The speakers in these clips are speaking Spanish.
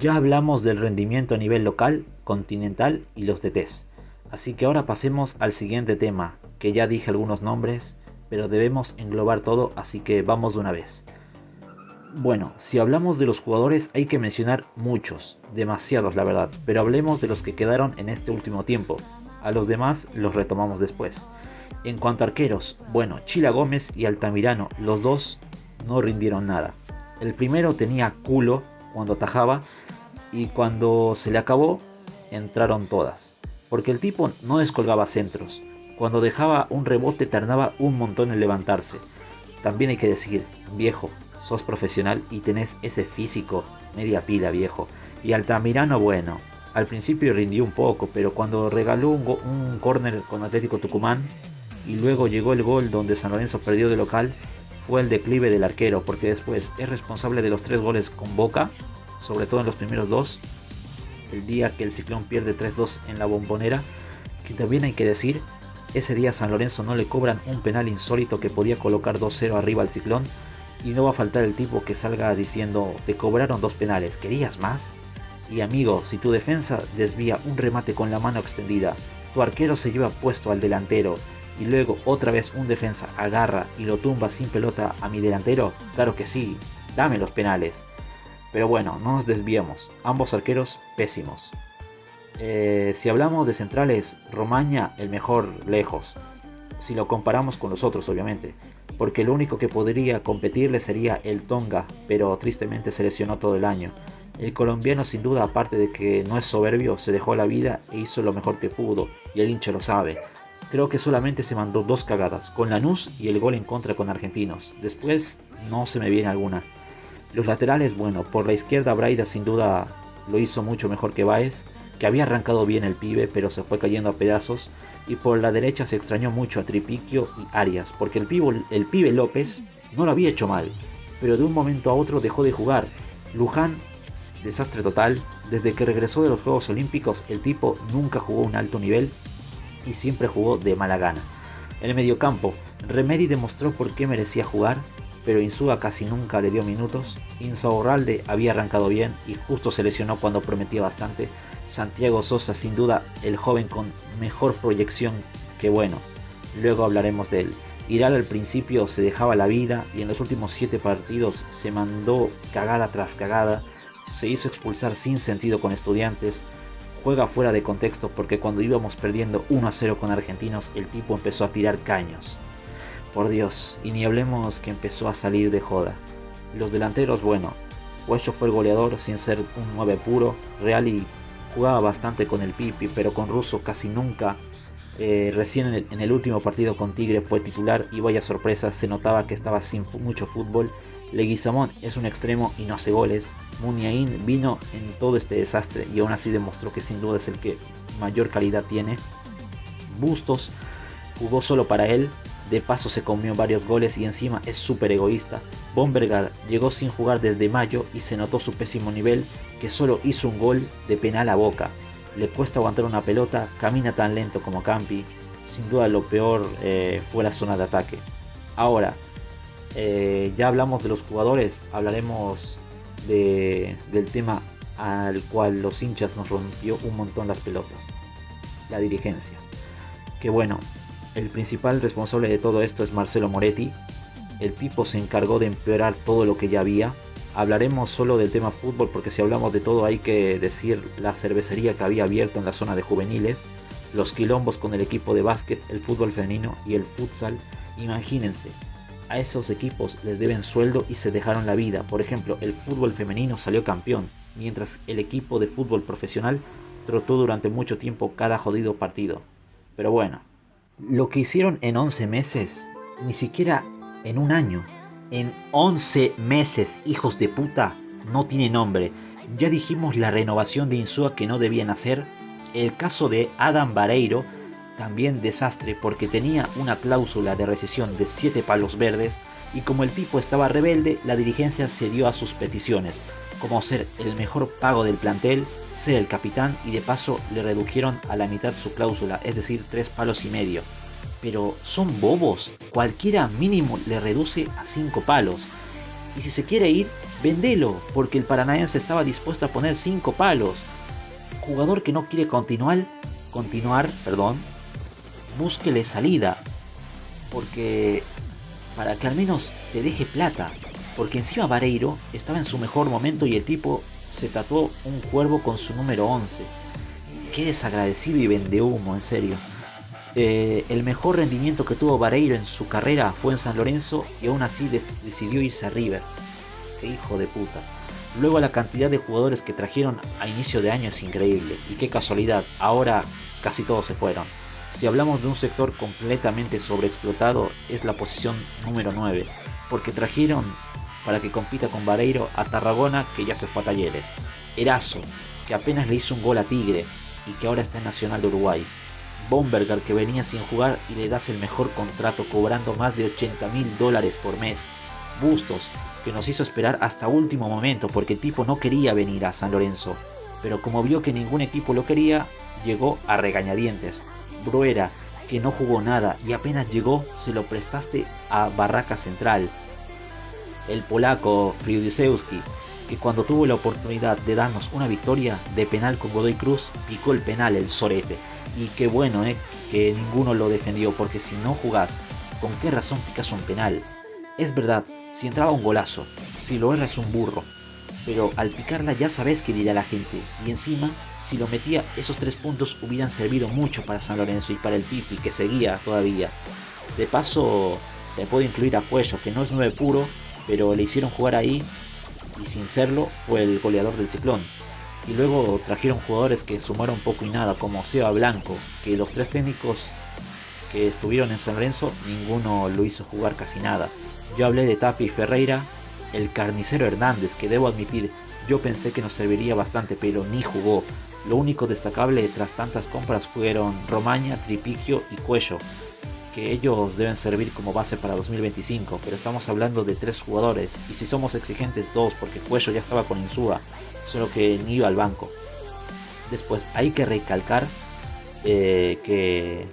Ya hablamos del rendimiento a nivel local, continental y los DTs. Así que ahora pasemos al siguiente tema, que ya dije algunos nombres, pero debemos englobar todo, así que vamos de una vez. Bueno, si hablamos de los jugadores hay que mencionar muchos, demasiados la verdad, pero hablemos de los que quedaron en este último tiempo. A los demás los retomamos después. En cuanto a arqueros, bueno, Chila Gómez y Altamirano, los dos no rindieron nada. El primero tenía culo cuando atajaba y cuando se le acabó entraron todas. Porque el tipo no descolgaba centros. Cuando dejaba un rebote tardaba un montón en levantarse. También hay que decir, viejo, sos profesional y tenés ese físico media pila, viejo. Y Altamirano, bueno, al principio rindió un poco, pero cuando regaló un córner con Atlético Tucumán y luego llegó el gol donde San Lorenzo perdió de local, fue el declive del arquero, porque después es responsable de los 3 goles con Boca, sobre todo en los primeros dos, el día que el Ciclón pierde 3-2 en la Bombonera, que también hay que decir, ese día San Lorenzo no le cobran un penal insólito que podía colocar 2-0 arriba al Ciclón, y no va a faltar el tipo que salga diciendo, te cobraron 2 penales, ¿querías más? Y amigo, si tu defensa desvía un remate con la mano extendida, tu arquero se lleva puesto al delantero, y luego otra vez un defensa agarra y lo tumba sin pelota a mi delantero, claro que sí, dame los penales. Pero bueno, no nos desviemos, ambos arqueros pésimos. Si hablamos de centrales, Romaña el mejor lejos, si lo comparamos con los otros obviamente, porque lo único que podría competirle sería el Tonga, pero tristemente se lesionó todo el año. El colombiano sin duda, aparte de que no es soberbio, se dejó la vida e hizo lo mejor que pudo, y el hincha lo sabe. Creo que solamente se mandó 2 cagadas, con Lanús y el gol en contra con Argentinos. Después no se me viene alguna. Los laterales, bueno, por la izquierda Braida sin duda lo hizo mucho mejor que Baez, que había arrancado bien el pibe, pero se fue cayendo a pedazos. Y por la derecha se extrañó mucho a Tripiquio y Arias, porque el pibe López no lo había hecho mal, pero de un momento a otro dejó de jugar. Luján, desastre total. Desde que regresó de los Juegos Olímpicos, el tipo nunca jugó a un alto nivel y siempre jugó de mala gana. En el mediocampo, Remedi demostró por qué merecía jugar, pero Insúa casi nunca le dio minutos. Insaurralde había arrancado bien y justo se lesionó cuando prometía bastante. Santiago Sosa sin duda el joven con mejor proyección, que bueno, luego hablaremos de él. Iral al principio se dejaba la vida y en los últimos 7 partidos se mandó cagada tras cagada, se hizo expulsar sin sentido con Estudiantes, juega fuera de contexto porque cuando íbamos perdiendo 1-0 con Argentinos el tipo empezó a tirar caños. Por Dios, y ni hablemos que empezó a salir de joda. Los delanteros, bueno, Huello fue el goleador sin ser un 9 puro. Reali jugaba bastante con el Pipi, pero con Russo casi nunca. Recién en el último partido con Tigre fue titular y vaya sorpresa, se notaba que estaba sin mucho fútbol. Leguizamón es un extremo y no hace goles. Muniain vino en todo este desastre y aún así demostró que sin duda es el que mayor calidad tiene. Bustos jugó solo para él, de paso se comió varios goles y encima es súper egoísta. Bombergar llegó sin jugar desde mayo y se notó su pésimo nivel, que solo hizo un gol de penal a Boca. Le cuesta aguantar una pelota, camina tan lento como Campi. Sin duda lo peor fue la zona de ataque. Ahora, ya hablamos de los jugadores, hablaremos del tema al cual los hinchas nos rompió un montón las pelotas. La dirigencia. Que bueno, el principal responsable de todo esto es Marcelo Moretti. El Pipo se encargó de empeorar todo lo que ya había. Hablaremos solo del tema fútbol porque si hablamos de todo hay que decir la cervecería que había abierto en la zona de juveniles, los quilombos con el equipo de básquet, el fútbol femenino y el futsal. Imagínense, a esos equipos les deben sueldo y se dejaron la vida. Por ejemplo, el fútbol femenino salió campeón, mientras el equipo de fútbol profesional trotó durante mucho tiempo cada jodido partido. Pero bueno, lo que hicieron en 11 meses, ni siquiera en un año, en 11 meses, hijos de puta, no tiene nombre. Ya dijimos la renovación de Insúa que no debían hacer. El caso de Adam Vareiro, también desastre porque tenía una cláusula de rescisión de 7 palos verdes y como el tipo estaba rebelde, la dirigencia cedió a sus peticiones, como ser el mejor pago del plantel, ser el capitán y de paso le redujeron a la mitad su cláusula, es decir, 3 palos y medio. Pero son bobos, cualquiera mínimo le reduce a 5 palos. Y si se quiere ir, Vendelo, porque el Paranaense estaba dispuesto a poner 5 palos. Jugador que no quiere continuar, búsquele salida, porque para que al menos te deje plata, porque encima Vareiro estaba en su mejor momento y el tipo se tatuó un cuervo con su número 11. Qué desagradecido y vendehumo, en serio. El mejor rendimiento que tuvo Vareiro en su carrera fue en San Lorenzo y aún así decidió irse a River. Qué hijo de puta. Luego la cantidad de jugadores que trajeron a inicio de año es increíble. Y qué casualidad, ahora casi todos se fueron. Si hablamos de un sector completamente sobreexplotado, es la posición número 9. Porque trajeron para que compita con Vareiro a Tarragona, que ya se fue a Talleres. Erazo, que apenas le hizo un gol a Tigre y que ahora está en Nacional de Uruguay. Bomberger, que venía sin jugar y le das el mejor contrato cobrando más de $80.000 por mes. Bustos, que nos hizo esperar hasta último momento porque el tipo no quería venir a San Lorenzo, pero como vio que ningún equipo lo quería, llegó a regañadientes. Bruera, que no jugó nada y apenas llegó se lo prestaste a Barraca Central. El polaco Friudisewski, que cuando tuvo la oportunidad de darnos una victoria de penal con Godoy Cruz, picó el penal el sorete. Y qué bueno, que ninguno lo defendió, porque si no jugás, ¿con qué razón picas un penal? Es verdad, si entraba un golazo, si lo erras un burro, pero al picarla ya sabes qué dirá la gente, y encima, si lo metía, esos 3 puntos hubieran servido mucho para San Lorenzo y para el Pipi, que seguía todavía. De paso, le puedo incluir a Cuello, que no es 9 puro, pero le hicieron jugar ahí, y sin serlo, fue el goleador del Ciclón. Y luego trajeron jugadores que sumaron poco y nada, como Seba Blanco, que los 3 técnicos que estuvieron en San Lorenzo, ninguno lo hizo jugar casi nada. Yo hablé de Tapia y Ferreira, el carnicero Hernández, que debo admitir, yo pensé que nos serviría bastante, pero ni jugó. Lo único destacable tras tantas compras fueron Romaña, Tripiquio y Cuello, que ellos deben servir como base para 2025, pero estamos hablando de 3 jugadores, y si somos exigentes 2, porque Cuello ya estaba con Insúa, solo que ni iba al banco. Después hay que recalcar que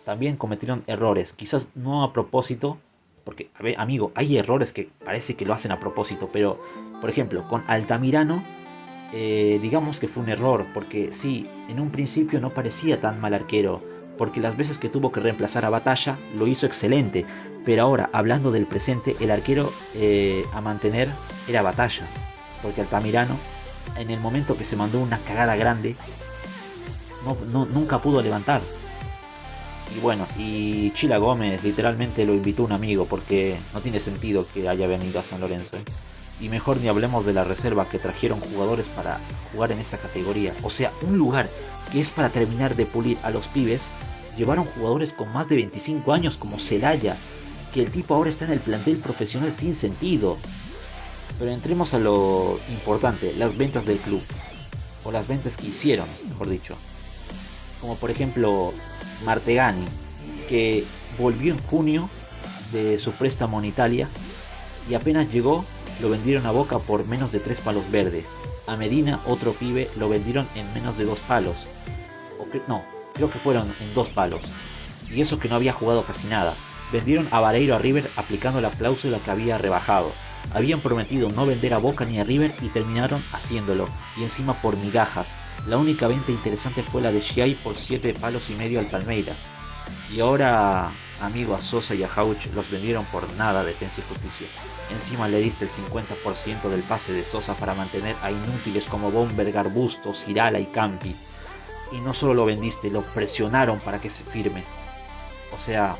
también cometieron errores, quizás no a propósito, porque, a ver, amigo, hay errores que parece que lo hacen a propósito, pero, por ejemplo, con Altamirano, digamos que fue un error, porque sí, en un principio no parecía tan mal arquero, porque las veces que tuvo que reemplazar a Batalla, lo hizo excelente, pero ahora, hablando del presente, el arquero a mantener era Batalla, porque Altamirano, en el momento que se mandó una cagada grande, nunca pudo levantar. Y bueno, y Chila Gómez literalmente lo invitó un amigo, porque no tiene sentido que haya venido a San Lorenzo. Y mejor ni hablemos de la reserva, que trajeron jugadores para jugar en esa categoría. O sea, un lugar que es para terminar de pulir a los pibes, llevaron jugadores con más de 25 años como Celaya, que el tipo ahora está en el plantel profesional sin sentido. Pero entremos a lo importante, las ventas del club, o las ventas que hicieron, mejor dicho. Como por ejemplo Martegani, que volvió en junio de su préstamo en Italia y apenas llegó lo vendieron a Boca por menos de 3 palos verdes. A Medina, otro pibe, lo vendieron en menos de 2 palos. Creo que fueron en 2 palos. Y eso que no había jugado casi nada. Vendieron a Vareiro a River aplicando la cláusula que había rebajado. Habían prometido no vender a Boca ni a River y terminaron haciéndolo, y encima por migajas. La única venta interesante fue la de Giai por 7 palos y medio al Palmeiras. Y ahora, amigo, a Sosa y a Hauch los vendieron por nada, Defensa y Justicia. Encima le diste el 50% del pase de Sosa para mantener a inútiles como Bomberger, Bustos, Girala y Campi. Y no solo lo vendiste, lo presionaron para que se firme. O sea,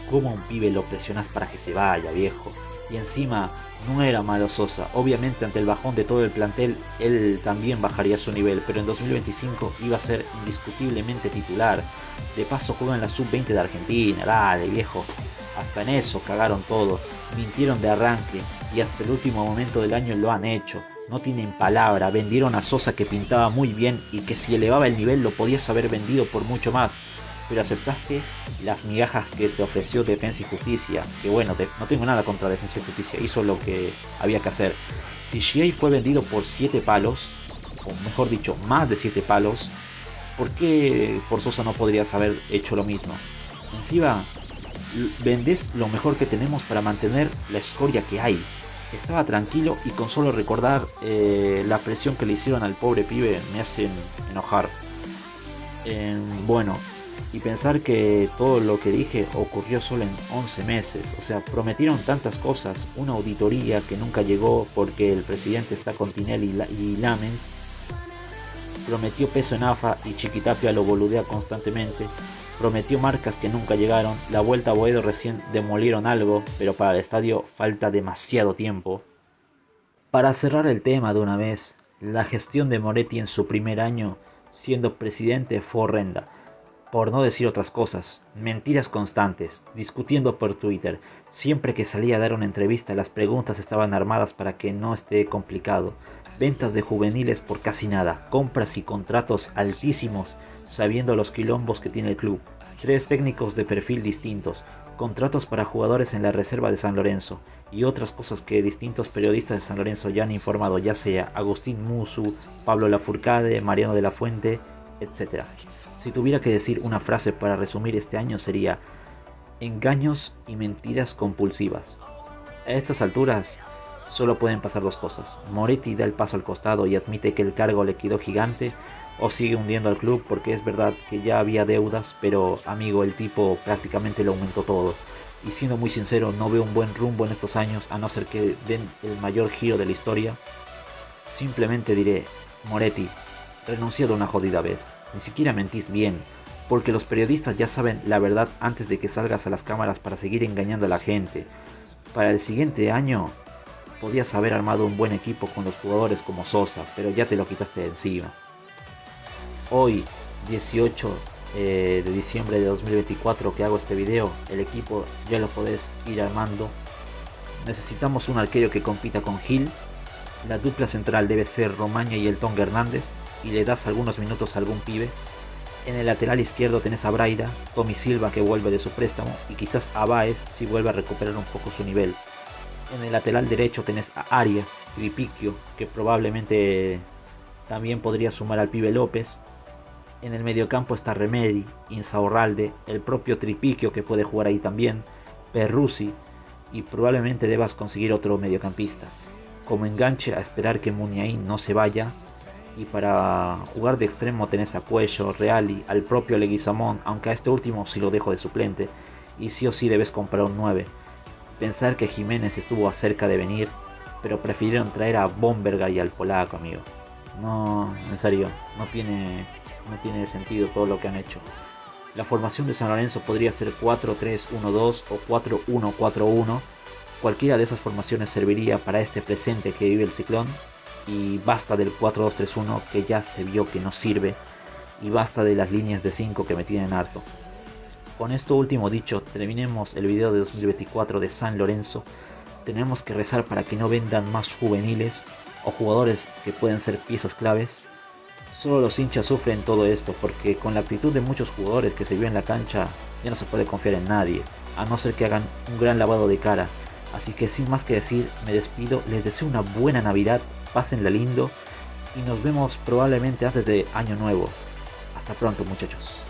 ¿cómo a un pibe lo presionas para que se vaya, viejo? Y encima, no era malo Sosa. Obviamente ante el bajón de todo el plantel, él también bajaría su nivel, pero en 2025 iba a ser indiscutiblemente titular. De paso juega en la sub-20 de Argentina, dale viejo. Hasta en eso cagaron todo, mintieron de arranque y hasta el último momento del año lo han hecho. No tienen palabra, vendieron a Sosa que pintaba muy bien y que si elevaba el nivel lo podías haber vendido por mucho más. Pero aceptaste las migajas que te ofreció Defensa y Justicia, que bueno, no tengo nada contra Defensa y Justicia, hizo lo que había que hacer. Si Giai fue vendido por 7 palos, o mejor dicho, más de 7 palos, ¿por qué por Sosa no podrías haber hecho lo mismo? Encima, vendes lo mejor que tenemos para mantener la escoria que hay. Estaba tranquilo y con solo recordar la presión que le hicieron al pobre pibe me hacen enojar. Bueno, y pensar que todo lo que dije ocurrió solo en 11 meses. O sea, prometieron tantas cosas, una auditoría que nunca llegó porque el presidente está con Tinelli y Lamens. Prometió peso en AFA y Chiquitapia lo boludea constantemente. Prometió marcas que nunca llegaron. La vuelta a Boedo recién demolieron algo, pero para el estadio falta demasiado tiempo. Para cerrar el tema de una vez, la gestión de Moretti en su primer año siendo presidente fue horrenda, por no decir otras cosas, mentiras constantes, discutiendo por Twitter, siempre que salía a dar una entrevista las preguntas estaban armadas para que no esté complicado, ventas de juveniles por casi nada, compras y contratos altísimos sabiendo los quilombos que tiene el club, 3 técnicos de perfil distintos, contratos para jugadores en la reserva de San Lorenzo y otras cosas que distintos periodistas de San Lorenzo ya han informado, ya sea Agustín Musu, Pablo Lafourcade, Mariano de la Fuente, etc. Si tuviera que decir una frase para resumir este año sería engaños y mentiras compulsivas. A estas alturas solo pueden pasar dos cosas. Moretti da el paso al costado y admite que el cargo le quedó gigante, o sigue hundiendo al club porque es verdad que ya había deudas, pero amigo, el tipo prácticamente lo aumentó todo. Y siendo muy sincero, no veo un buen rumbo en estos años a no ser que den el mayor giro de la historia. Simplemente diré, Moretti, renuncia de una jodida vez. Ni siquiera mentís bien, porque los periodistas ya saben la verdad antes de que salgas a las cámaras para seguir engañando a la gente. Para el siguiente año podías haber armado un buen equipo con los jugadores como Sosa, pero ya te lo quitaste de encima. Hoy, 18 de diciembre de 2024 que hago este video, el equipo ya lo podés ir armando. Necesitamos un arquero que compita con Gil. La dupla central debe ser Romaña y el Tonga Hernández, y le das algunos minutos a algún pibe. En el lateral izquierdo tenés a Braida, Tommy Silva que vuelve de su préstamo, y quizás a Báez si vuelve a recuperar un poco su nivel. En el lateral derecho tenés a Arias, Tripiquio, que probablemente también podría sumar al pibe López. En el mediocampo está Remedi, Insaurralde, el propio Tripiquio que puede jugar ahí también, Perruzzi, y probablemente debas conseguir otro mediocampista. Como enganche a esperar que Muniain no se vaya, y para jugar de extremo tenés a Cuello, Reali, al propio Leguizamón, aunque a este último sí lo dejo de suplente, y sí o sí debes comprar un 9. Pensar que Jiménez estuvo cerca de venir, pero prefirieron traer a Bomberga y al polaco, amigo. No, en serio, no tiene sentido todo lo que han hecho. La formación de San Lorenzo podría ser 4-3-1-2 o 4-1-4-1. Cualquiera de esas formaciones serviría para este presente que vive el Ciclón. Y basta del 4-2-3-1 que ya se vio que no sirve. Y basta de las líneas de 5 que me tienen harto. Con esto último dicho, terminemos el video de 2024 de San Lorenzo. Tenemos que rezar para que no vendan más juveniles o jugadores que pueden ser piezas claves. Solo los hinchas sufren todo esto porque con la actitud de muchos jugadores que se vio en la cancha ya no se puede confiar en nadie, a no ser que hagan un gran lavado de cara. Así que sin más que decir, me despido, les deseo una buena Navidad, pásenla lindo y nos vemos probablemente antes de Año Nuevo. Hasta pronto, muchachos.